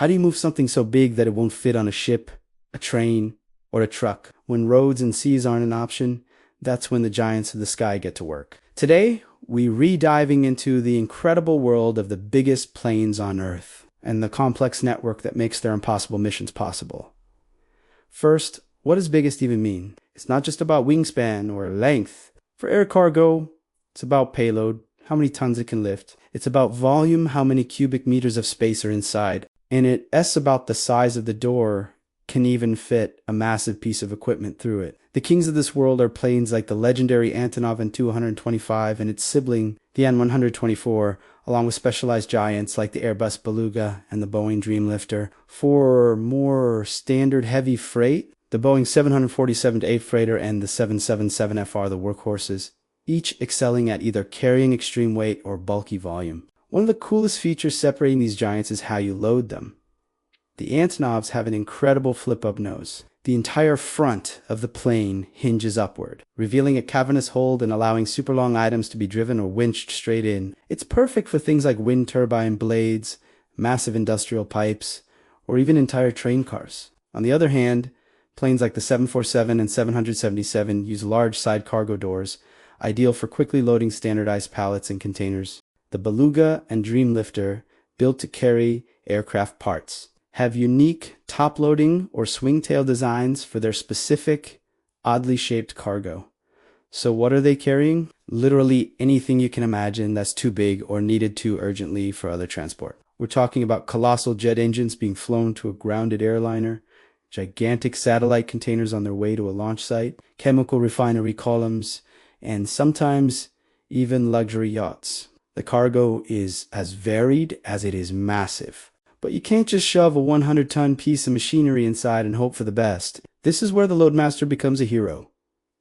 How do you move something so big that it won't fit on a ship, a train, or a truck? When roads and seas aren't an option, that's when the giants of the sky get to work. Today, we re-diving into the incredible world of the biggest planes on Earth and the complex network that makes their impossible missions possible. First, what does biggest even mean? It's not just about wingspan or length. For air cargo, it's about payload, how many tons it can lift. It's about volume, how many cubic meters of space are inside. And it's about the size of the door can even fit a massive piece of equipment through it. The kings of this world are planes like the legendary Antonov An-225 and its sibling, the An-124, along with specialized giants like the Airbus Beluga and the Boeing Dreamlifter. For more standard heavy freight, the Boeing 747-8 freighter and the 777FR, the workhorses, each excelling at either carrying extreme weight or bulky volume. One of the coolest features separating these giants is how you load them. The Antonovs have an incredible flip-up nose. The entire front of the plane hinges upward, revealing a cavernous hold and allowing super long items to be driven or winched straight in. It's perfect for things like wind turbine blades, massive industrial pipes, or even entire train cars. On the other hand, planes like the 747 and 777 use large side cargo doors, ideal for quickly loading standardized pallets and containers. The Beluga and Dreamlifter, built to carry aircraft parts, have unique top-loading or swing-tail designs for their specific, oddly shaped cargo. So what are they carrying? Literally anything you can imagine that's too big or needed too urgently for other transport. We're talking about colossal jet engines being flown to a grounded airliner, gigantic satellite containers on their way to a launch site, chemical refinery columns, and sometimes even luxury yachts. The cargo is as varied as it is massive. But you can't just shove a 100-ton piece of machinery inside and hope for the best. This is where the loadmaster becomes a hero.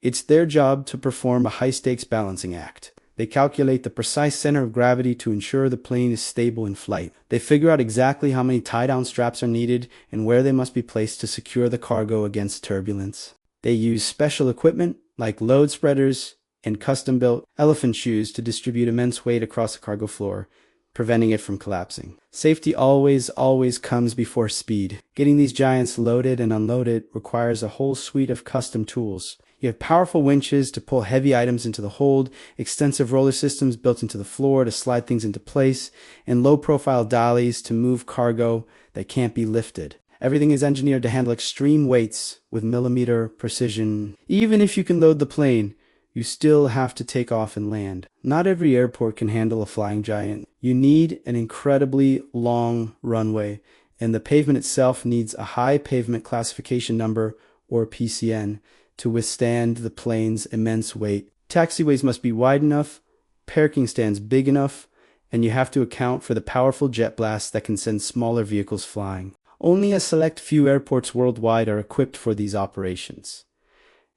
It's their job to perform a high-stakes balancing act. They calculate the precise center of gravity to ensure the plane is stable in flight. They figure out exactly how many tie-down straps are needed and where they must be placed to secure the cargo against turbulence. They use special equipment like load spreaders and custom-built elephant shoes to distribute immense weight across the cargo floor, preventing it from collapsing. Safety always comes before speed. Getting these giants loaded and unloaded requires a whole suite of custom tools. You have powerful winches to pull heavy items into the hold, extensive roller systems built into the floor to slide things into place, and low-profile dollies to move cargo that can't be lifted. Everything is engineered to handle extreme weights with millimeter precision. Even if you can load the plane, you still have to take off and land. Not every airport can handle a flying giant. You need an incredibly long runway, and the pavement itself needs a high pavement classification number, or PCN, to withstand the plane's immense weight. Taxiways must be wide enough, parking stands big enough, and you have to account for the powerful jet blasts that can send smaller vehicles flying. Only a select few airports worldwide are equipped for these operations.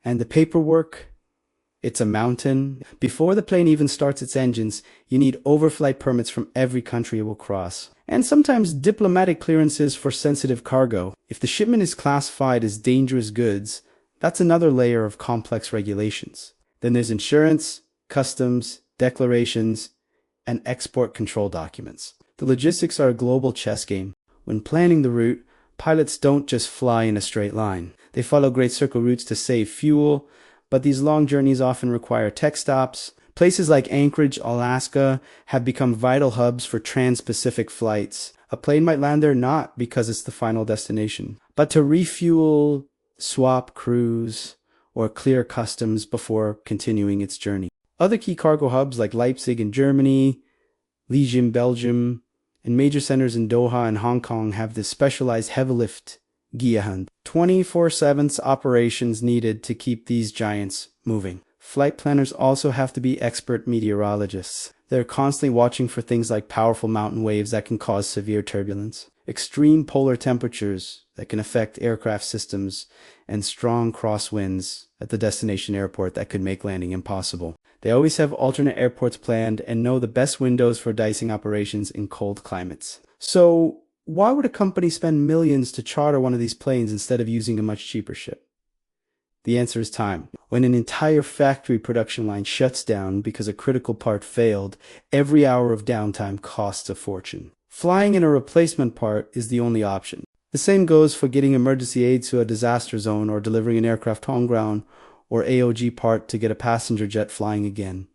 And the paperwork? It's a mountain. Before the plane even starts its engines, you need overflight permits from every country it will cross. And sometimes diplomatic clearances for sensitive cargo. If the shipment is classified as dangerous goods, that's another layer of complex regulations. Then there's insurance, customs, declarations, and export control documents. The logistics are a global chess game. When planning the route, pilots don't just fly in a straight line. They follow great circle routes to save fuel, but these long journeys often require tech stops. Places like Anchorage, Alaska have become vital hubs for trans-Pacific flights. A plane might land there not because it's the final destination, but to refuel, swap crews, or clear customs before continuing its journey. Other key cargo hubs like Leipzig in Germany, Liège in Belgium, and major centers in Doha and Hong Kong have this specialized heavy lift Giahan, 24/7 operations needed to keep these giants moving. Flight planners also have to be expert meteorologists. They're constantly watching for things like powerful mountain waves that can cause severe turbulence, extreme polar temperatures that can affect aircraft systems, and strong crosswinds at the destination airport that could make landing impossible. They always have alternate airports planned and know the best windows for dicing operations in cold climates. So, why would a company spend millions to charter one of these planes instead of using a much cheaper ship? The answer is time. When an entire factory production line shuts down because a critical part failed, every hour of downtime costs a fortune. Flying in a replacement part is the only option. The same goes for getting emergency aid to a disaster zone or delivering an aircraft home ground or AOG part to get a passenger jet flying again.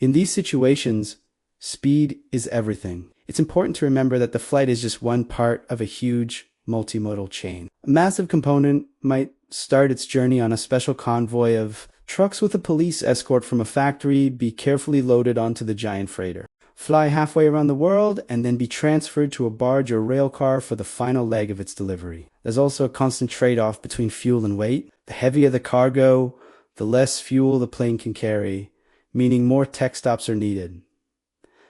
In these situations, speed is everything. It's important to remember that the flight is just one part of a huge multimodal chain. A massive component might start its journey on a special convoy of trucks with a police escort from a factory, be carefully loaded onto the giant freighter, fly halfway around the world, and then be transferred to a barge or rail car for the final leg of its delivery. There's also a constant trade-off between fuel and weight. The heavier the cargo, the less fuel the plane can carry, meaning more tech stops are needed.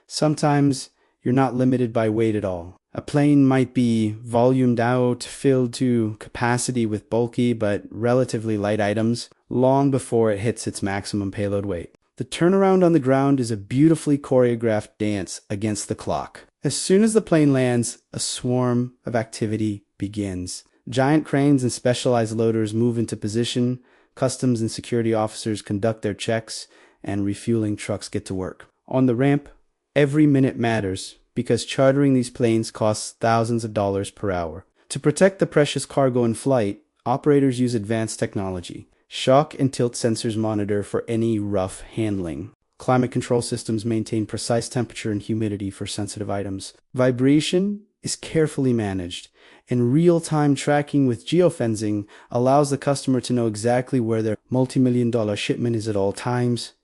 Sometimes you're not limited by weight at all. A plane might be volumed out, filled to capacity with bulky but relatively light items long before it hits its maximum payload weight. The turnaround on the ground is a beautifully choreographed dance against the clock. As soon as the plane lands, a swarm of activity begins. Giant cranes and specialized loaders move into position, customs and security officers conduct their checks, and refueling trucks get to work. On the ramp, every minute matters because chartering these planes costs thousands of dollars per hour. To protect the precious cargo in flight, operators use advanced technology. Shock and tilt sensors monitor for any rough handling. Climate control systems maintain precise temperature and humidity for sensitive items. Vibration is carefully managed, and real-time tracking with geofencing allows the customer to know exactly where their multi-million-dollar shipment is at all times.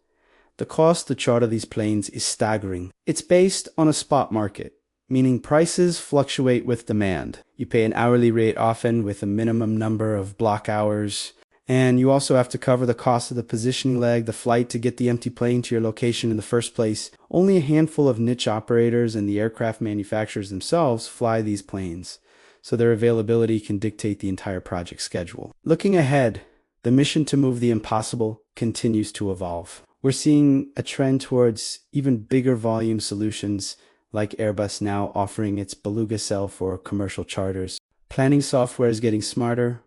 The cost to charter these planes is staggering. It's based on a spot market, meaning prices fluctuate with demand. You pay an hourly rate often with a minimum number of block hours, and you also have to cover the cost of the positioning leg, the flight to get the empty plane to your location in the first place. Only a handful of niche operators and the aircraft manufacturers themselves fly these planes, so their availability can dictate the entire project schedule. Looking ahead, the mission to move the impossible continues to evolve. We're seeing a trend towards even bigger volume solutions, like Airbus now offering its BelugaXL for commercial charters. Planning software is getting smarter,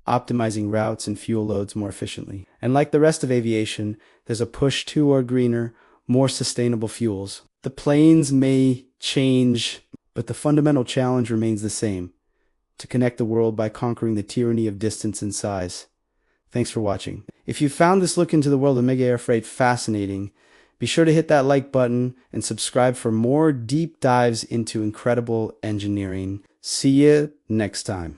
optimizing routes and fuel loads more efficiently. And like the rest of aviation, there's a push toward greener, more sustainable fuels. The planes may change, but the fundamental challenge remains the same: to connect the world by conquering the tyranny of distance and size. Thanks for watching. If you found this look into the world of mega air freight fascinating, be sure to hit that like button and subscribe for more deep dives into incredible engineering. See you next time.